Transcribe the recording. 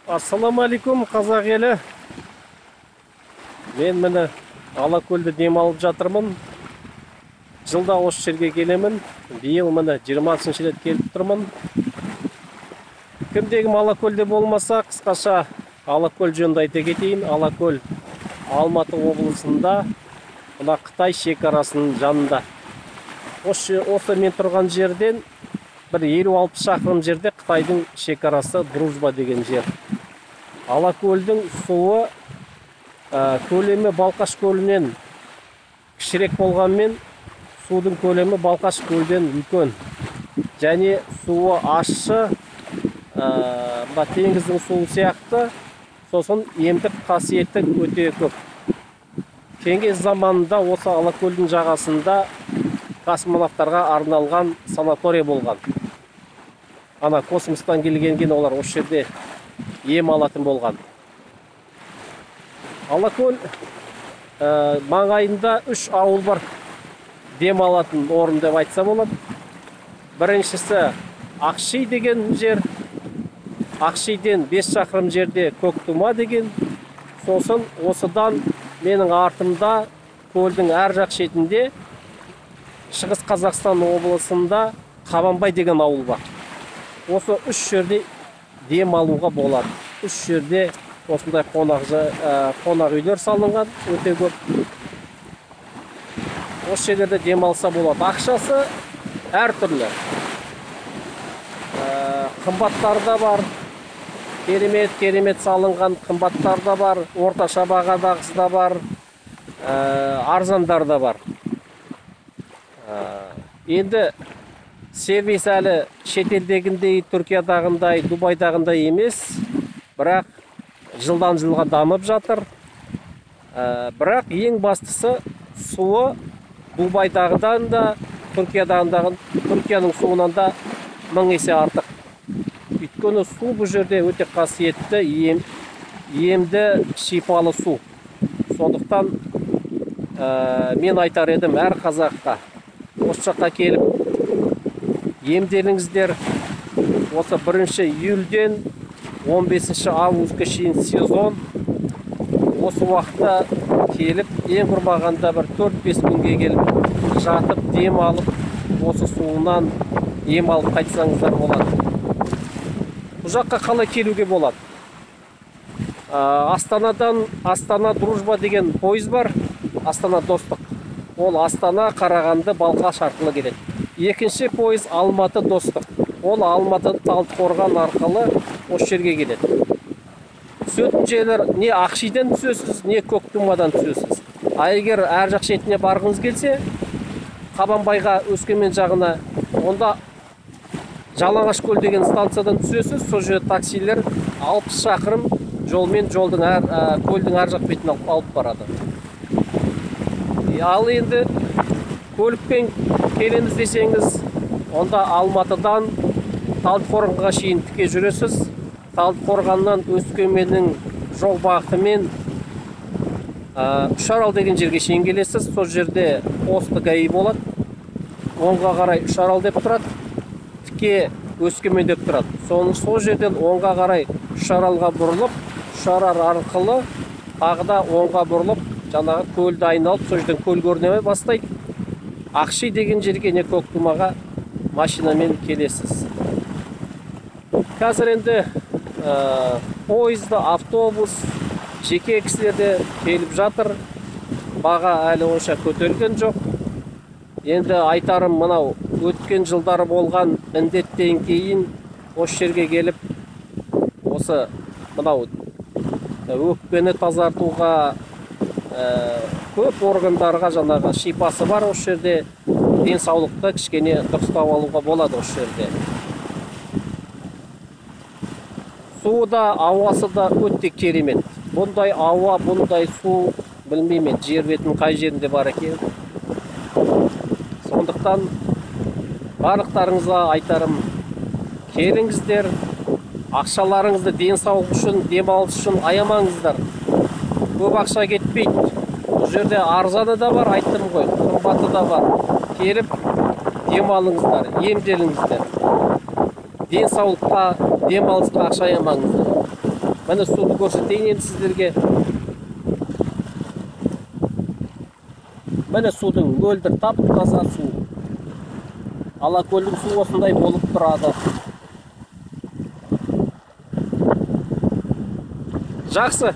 Ассаламалейкум, қазақ елі. Мен міне Алакөлде демалып жатырмын. Жылда осы жерге келемін. Биыл міне 20-ші рет келіп тұрмын. Кімдегім Алакөлде болмаса, қысқаша Алакөл жөнінде айта кетейін. Алакөл Алматы облысында, мына Қытай шекарасының жанында. Осы мен тұрған жерден бір 50-60 шақырым жерде Қытайдың шекарасы Дружба деген жер. Алакөлдің суы көлемі Балқаш көлінен кішірек болғанмен, судың көлемі Балқаш көлден үлкен. Және суы ащы, теңіздің суы сияқты, сосын емдік қасиеті өте көп. Кеңес заманында осы Алакөлдің жағасында космонавтарға арналған санатория болған. Ана космостан келгенген олар осы жерде ем алатын болған. Алакөл маңайында 3 ауыл бар дем алатын орын деп айтса болады. Біріншісі Ақши деген жер, Ақшиден 5 шақырым жерде Көктұма деген. Сосын осыдан менің артымда көлдің әр жақ шетінде Шығыс Қазақстан облысында Қабанбай деген ауыл бар. Осы 3 жерде дем алуға болады. 3 жерде осындай қонақ үйлер салынған, өте көп. Осы жерлерде дем алса болады. Ақшасы әртүрлі. Қымбаттары да бар, керемет салынған қымбаттар да бар, орташа бағадағысы да бар, арзандар да бар. Енді сервис әлі шетелдегіндей, Түркиядағындай, Дубайдағындай емес, бірақ жылдан жылға дамып жатыр. Бірақ ең бастысы суы Дубайдағыдан да, Түркияның суынан да 1000 есе артық. Өйткені су бұл жерде өте қасиетті, емді, шипалы су. Сондықтан мен айтар едім әр қазаққа, осы жаққа келіп емделіңіздер. Осы 1 июльден 15 августқа шейін сезон. Осы уақытта келіп, ең құрмағанда бір 4-5 күнге келіп, жатып, дем алып, осы суынан ем алып қайтсаңыздар болады. Бұл жаққа қалай келуге болады? Астана Дружба деген пойыз бар, Астана Достық. Ол Астана, Қарағанды, Балқаш арқылы келеді. Екінші пойыз Алматы Достық. Ол Алматы Талдықорған арқылы осы жерге келеді. Түсетін жерлер не Ақшиден түсесіз, не Көктұмадан түсесіз. Егер әр жақ шетіне барғыңыз келсе, Қабанбайға, Өскемен жағына, онда Жалаңашкөл деген станциядан түсесіз. Сол жерде таксилер 60 шақырым жолмен көлдің әр жақ бетін алып барады. Ал енді көлікпен келеміз десеңіз, онда Алматыдан Талдықорғанға шейін тіке жүресіз. Талдықорғаннан Өскеменнің жол бағытымен Үшарал деген жерге шейін келесіз. Сол жерде посты ГАИ болады. Оңға қарай Үшарал деп тұрады, тіке Өскемен деп тұрады. Сол жерден оңға қарай Үшаралға бұрылып, Үшарал арқылы тағыда оңға бұрылып, жаңағы көлді айналып, сол жерден көл көріне бастайды. Ақши деген жерге не Көктұмаға машинамен келесіз. Қазір енді пойызды, автобус, жеке кісілерде келіп жатыр. Баға әлі онша көтерілген жоқ. Енді айтарым, мынау өткен жылдары болған індеттен кейін осы жерге келіп, осы мынау өкпені тазартуға, көп органдарға жаңағы шипасы бар. Осы жерде денсаулықты кішкене дұрыстап алуға болады осы жерде. Суы да, ауасы да өте керемет. Бұндай ауа, бұндай су, білмеймін, жер бетінің қай жерінде бар екен. Сондықтан барлықтарыңызға айтарым, келіңіздер, ақшаларыңызды денсаулық үшін, демалыс үшін аямаңыздар. Көп ақша кетпейді. Бұл жерде арзаны да бар, айттым ғой, қымбаты да бар. Келіп, демалыңыздар, емделіңіздер. денсаулыққа, демалысқа ақша аямаңыздар. Міне суды көрсетейін енді сіздерге. Міне судың мөлдір тап-таза су. Алакөлдің суы осындай болып тұрады. Жақсы.